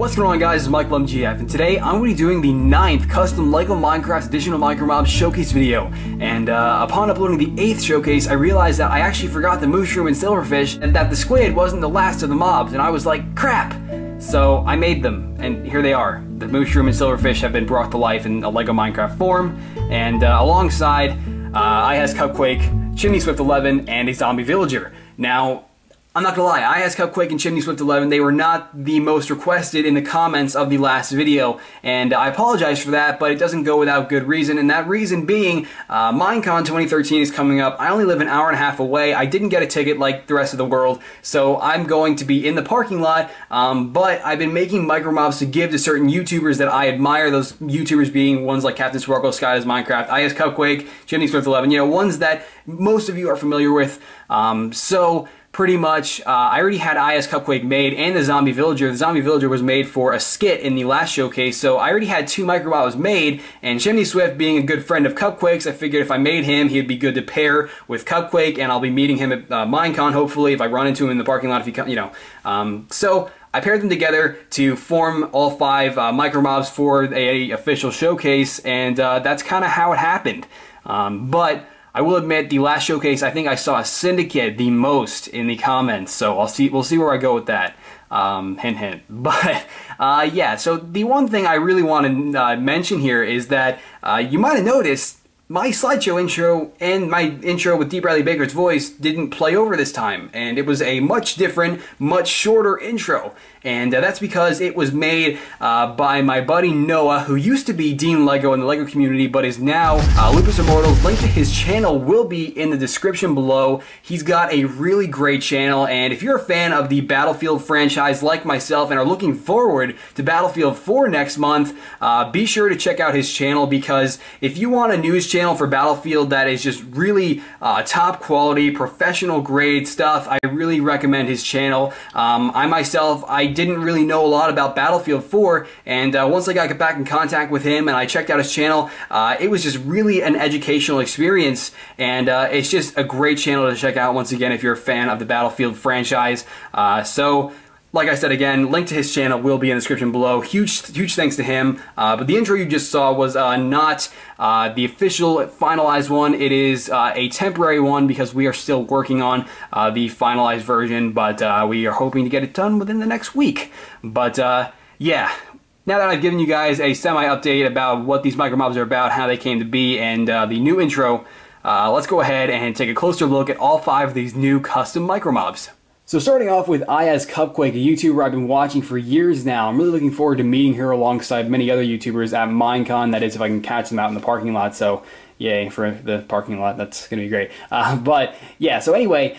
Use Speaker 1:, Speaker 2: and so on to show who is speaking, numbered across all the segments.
Speaker 1: What's going on, guys? It's Macleod GF, and today I'm going to be doing the 9th custom LEGO Minecraft additional Micromobs showcase video. And upon uploading the 8th showcase, I realized that I actually forgot the mushroom and silverfish, and that the squid wasn't the last of the mobs, and I was like, crap! So I made them, and here they are. The mushroom and silverfish have been brought to life in a LEGO Minecraft form, and alongside, I has Cupquake, Chimney Swift 11, and a zombie villager. Now, I'm not gonna lie, I has Cupquake and Chimney Swift 11, they were not the most requested in the comments of the last video, and I apologize for that, but it doesn't go without good reason, and that reason being, Minecon 2013 is coming up. I only live an hour and a half away. I didn't get a ticket like the rest of the world, so I'm going to be in the parking lot, but I've been making Micromobs to give to certain YouTubers that I admire, those YouTubers being ones like Captain Sparkle, Sky Does Minecraft, I has Cupquake, Chimney Swift 11, you know, ones that most of you are familiar with, so pretty much, I already had IS Cupquake made and the Zombie Villager. The Zombie Villager was made for a skit in the last showcase, so I already had 2 Micromobs made, and Chimney Swift being a good friend of Cupquake's, I figured if I made him, he'd be good to pair with Cupquake, and I'll be meeting him at Minecon, hopefully, if I run into him in the parking lot, if he comes, you know. So I paired them together to form all 5 Micromobs for a official showcase, and that's kind of how it happened. But I will admit, the last showcase, I think I saw a Syndicate the most in the comments, so we'll see where I go with that. Hint, hint. But, yeah, so the one thing I really want to mention here is that you might have noticed my slideshow intro and my intro with D. Bradley Baker's voice didn't play over this time, and it was a much different, much shorter intro. And that's because it was made by my buddy Noah, who used to be Dean Lego in the LEGO community, but is now Lupus Immortals. Link to his channel will be in the description below. He's got a really great channel, and if you're a fan of the Battlefield franchise like myself and are looking forward to Battlefield 4 next month, be sure to check out his channel, because if you want a news channel for Battlefield that is just really top quality, professional grade stuff, I really recommend his channel. I myself, I didn't really know a lot about Battlefield 4, and once I got back in contact with him and I checked out his channel, it was just really an educational experience, and it's just a great channel to check out once again if you're a fan of the Battlefield franchise. So like I said again, link to his channel will be in the description below. Huge thanks to him. But the intro you just saw was not the official finalized one. It is a temporary one because we are still working on the finalized version, but we are hoping to get it done within the next week. But yeah, now that I've given you guys a semi-update about what these Micromobs are about, how they came to be, and the new intro, let's go ahead and take a closer look at all 5 of these new custom Micromobs. So starting off with I as Cupquake, a YouTuber I've been watching for years now. I'm really looking forward to meeting her alongside many other YouTubers at Minecon, that is if I can catch them out in the parking lot, so yay for the parking lot, that's going to be great. But yeah, so anyway,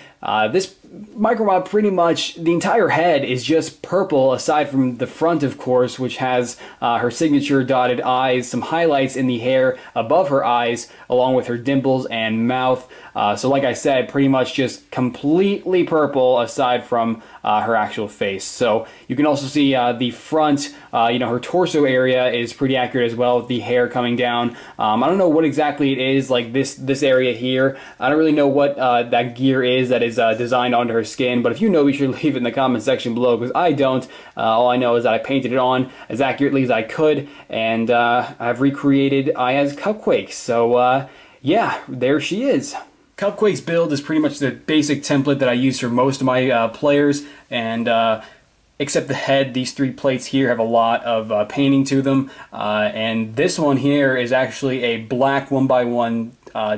Speaker 1: this Micromob, pretty much the entire head is just purple, aside from the front, of course, which has her signature dotted eyes, some highlights in the hair above her eyes, along with her dimples and mouth. So like I said, pretty much just completely purple aside from her actual face. So you can also see the front, you know, her torso area is pretty accurate as well, with the hair coming down. I don't know what exactly it is, like this area here. I don't really know what that gear is that is designed onto her skin, but if you know, be sure to leave it in the comment section below, because I don't. All I know is that I painted it on as accurately as I could, and I've recreated I as Cupquake. So yeah, there she is. Cupquake's build is pretty much the basic template that I use for most of my players, and except the head, these 3 plates here have a lot of painting to them, and this one here is actually a black 1x1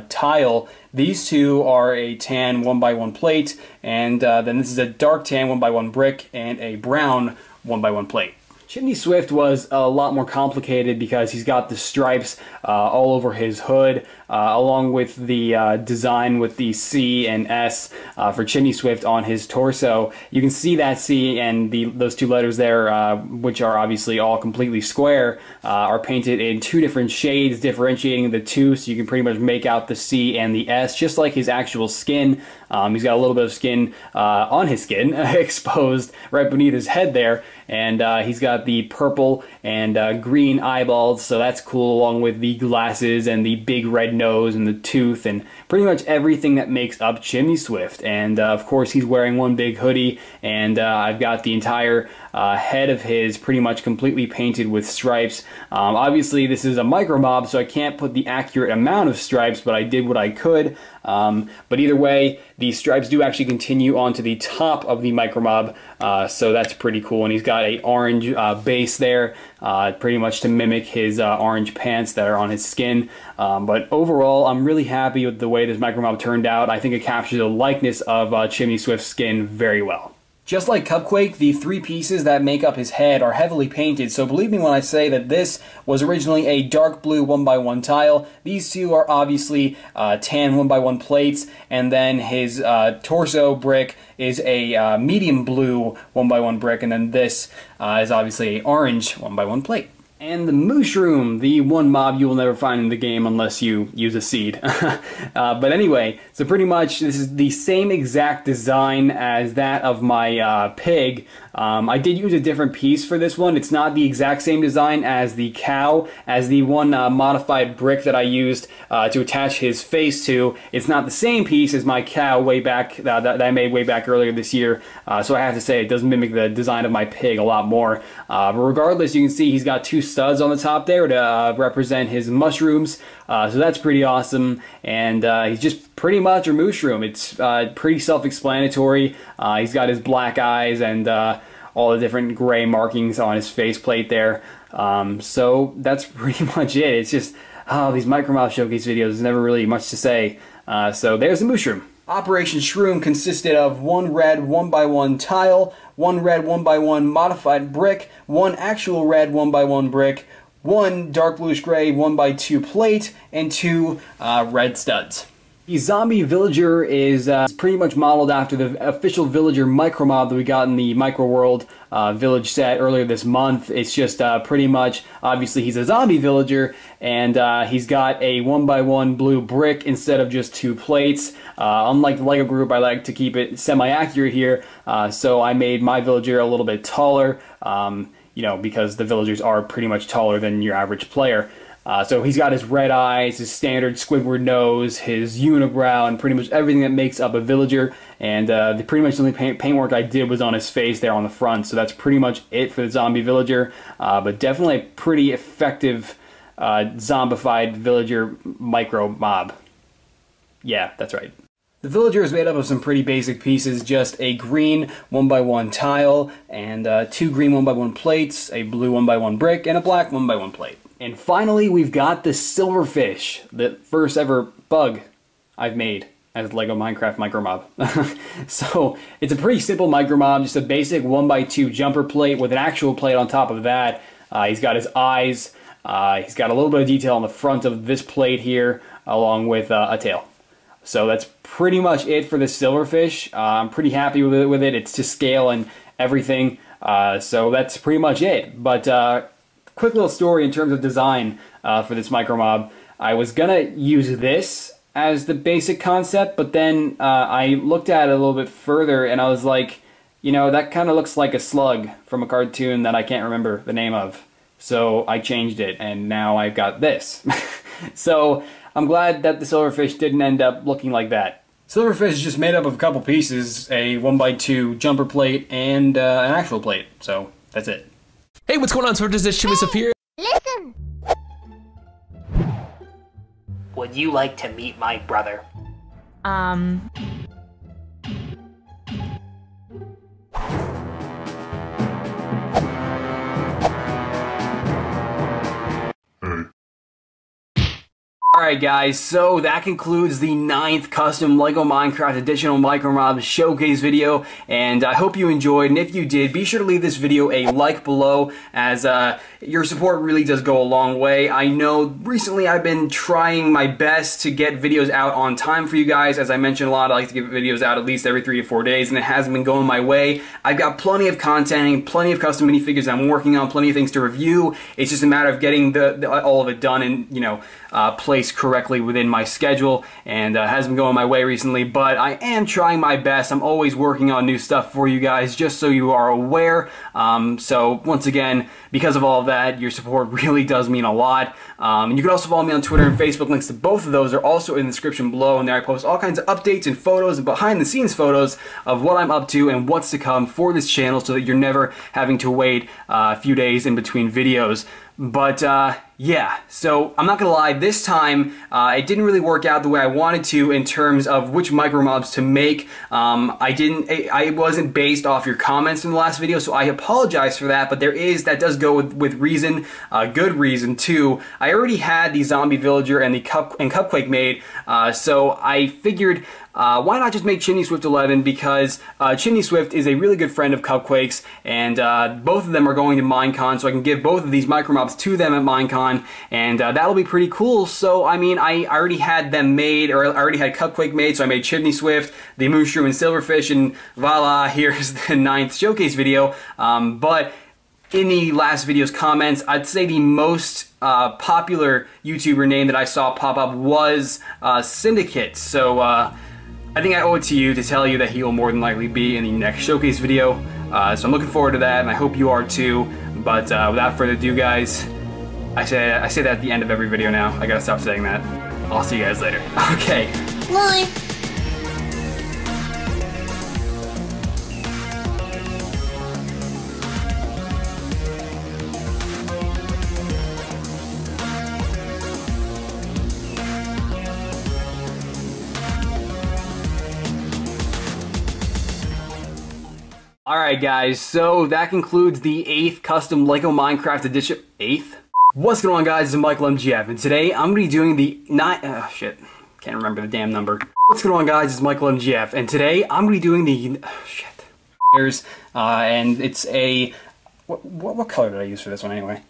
Speaker 1: tile. These 2 are a tan 1x1 plate, and then this is a dark tan 1x1 brick and a brown 1x1 plate. Chimney Swift was a lot more complicated because he's got the stripes all over his hood, along with the design with the C and S for Chimney Swift on his torso. You can see that C and those 2 letters there, which are obviously all completely square, are painted in 2 different shades, differentiating the 2, so you can pretty much make out the C and the S, just like his actual skin. He's got a little bit of skin on his skin exposed right beneath his head there, and he's got got the purple and green eyeballs, so that's cool, along with the glasses and the big red nose and the tooth and pretty much everything that makes up Chimney Swift. And of course he's wearing one big hoodie, and I've got the entire head of his pretty much completely painted with stripes. Obviously this is a Micromob, so I can't put the accurate amount of stripes, but I did what I could. But either way, the stripes do actually continue onto the top of the Micromob, so that's pretty cool. And he's got a orange base there, pretty much to mimic his orange pants that are on his skin. But overall, I'm really happy with the way this Micromob turned out. I think it captures the likeness of Chimney Swift's skin very well. Just like Cupquake, the three pieces that make up his head are heavily painted, so believe me when I say that this was originally a dark blue 1x1 tile. These two are obviously tan 1x1 plates, and then his torso brick is a medium blue 1x1 brick, and then this is obviously an orange 1x1 plate. And the mushroom, the one mob you will never find in the game unless you use a seed. But anyway, so pretty much this is the same exact design as that of my pig. I did use a different piece for this one. It's not the exact same design as the cow, as the one modified brick that I used to attach his face to. It's not the same piece as my cow way back that I made way back earlier this year. So I have to say it does mimic the design of my pig a lot more. But regardless, you can see he's got two studs on the top there to represent his mushrooms. So that's pretty awesome. And he's just pretty much a mushroom. It's pretty self-explanatory. He's got his black eyes and all the different gray markings on his faceplate there. So that's pretty much it. It's just, these Micromob showcase videos, there's never really much to say. So there's the mushroom. Operation Shroom consisted of one red 1x1 tile, one red 1x1 modified brick, one actual red 1x1 brick, one dark bluish gray 1x2 plate, and two red studs. The zombie villager is pretty much modeled after the official villager Micromob that we got in the Microworld village set earlier this month. It's just pretty much, obviously he's a zombie villager, and he's got a 1x1 blue brick instead of just two plates. Unlike the LEGO group, I like to keep it semi-accurate here, so I made my villager a little bit taller, you know, because the villagers are pretty much taller than your average player. So he's got his red eyes, his standard Squidward nose, his unibrow, and pretty much everything that makes up a villager. And pretty much the only paintwork I did was on his face there on the front. So that's pretty much it for the zombie villager. But definitely a pretty effective zombified villager Micromob. Yeah, that's right. The villager is made up of some pretty basic pieces, just a green 1x1 tile, and two green 1x1 plates, a blue 1x1 brick, and a black 1x1 plate. And finally, we've got the Silverfish, the first ever bug I've made as LEGO Minecraft Micromob. So, it's a pretty simple Micromob, just a basic 1x2 jumper plate with an actual plate on top of that. He's got his eyes, he's got a little bit of detail on the front of this plate here, along with a tail. So that's pretty much it for the Silverfish. I'm pretty happy with it. It's to scale and everything. So that's pretty much it. But quick little story in terms of design for this Micromob. I was gonna use this as the basic concept, but then I looked at it a little bit further and I was like, you know, that kind of looks like a slug from a cartoon that I can't remember the name of. So I changed it and now I've got this. So I'm glad that the Silverfish didn't end up looking like that. Silverfish is just made up of a couple pieces, a 1x2 jumper plate and an actual plate. So that's it.
Speaker 2: Hey, what's going on, Sword? This is MachinimaSound here.
Speaker 3: Listen!
Speaker 4: Would you like to meet my brother?
Speaker 1: Alright guys, so that concludes the 9th custom LEGO Minecraft Additional Micromobs showcase video, and I hope you enjoyed, and if you did, be sure to leave this video a like below, as your support really does go a long way. I know recently I've been trying my best to get videos out on time for you guys. As I mentioned a lot, I like to get videos out at least every 3 to 4 days, and it hasn't been going my way. I've got plenty of content and plenty of custom minifigures I'm working on, plenty of things to review. It's just a matter of getting all of it done and, you know, placed correctly within my schedule, and hasn't been going my way recently, but I am trying my best. I'm always working on new stuff for you guys, just so you are aware. So once again, because of all of that, your support really does mean a lot. You can also follow me on Twitter and Facebook. Links to both of those are also in the description below, and there I post all kinds of updates and photos and behind the scenes photos of what I'm up to and what's to come for this channel, so that you're never having to wait a few days in between videos. But yeah, so I'm not gonna lie, this time it didn't really work out the way I wanted to in terms of which Micromobs to make. I wasn't based off your comments in the last video, so I apologize for that, but that does go with reason, good reason too. I already had the Zombie Villager and the Cupquake made, so I figured why not just make Chimney Swift 11, because Chimney Swift is a really good friend of Cupquake's, and both of them are going to Minecon, so I can give both of these Micromobs to them at Minecon, and that'll be pretty cool. So, I mean, I already had them made, or I already had Cupquake made, so I made Chimney Swift, the Mushroom, and Silverfish, and voila, here's the 9th showcase video. But in the last video's comments, I'd say the most popular YouTuber name that I saw pop up was Syndicate, so I think I owe it to you to tell you that he will more than likely be in the next showcase video. So I'm looking forward to that, and I hope you are too. But without further ado, guys, I say that at the end of every video now. I gotta stop saying that. I'll see you guys later. Okay.
Speaker 3: Bye.
Speaker 1: Alright guys, so that concludes the 8th custom LEGO Minecraft edition. 8th? What's going on guys, it's Michael MGF, and today I'm going to be doing the can't remember the damn number. What's going on guys, it's Michael MGF, and today I'm going to be doing the, and it's a, what color did I use for this one anyway?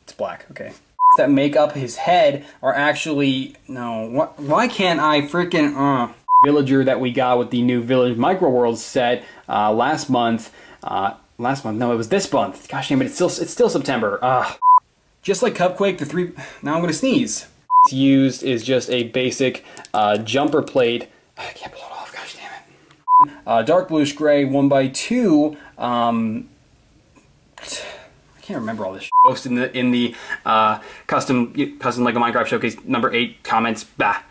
Speaker 1: It's black, okay. That make up his head are actually, no, why can't I freaking, villager that we got with the new Village Micro World set last month. No, it was this month. Gosh damn it, it's still September. Just like Cupquake, now I'm gonna sneeze. It's used is just a basic jumper plate. I can't pull it off. Gosh damn it. Dark bluish gray 1x2. I can't remember all this shit. Posted in the custom LEGO Minecraft Showcase number 8 comments. Bah.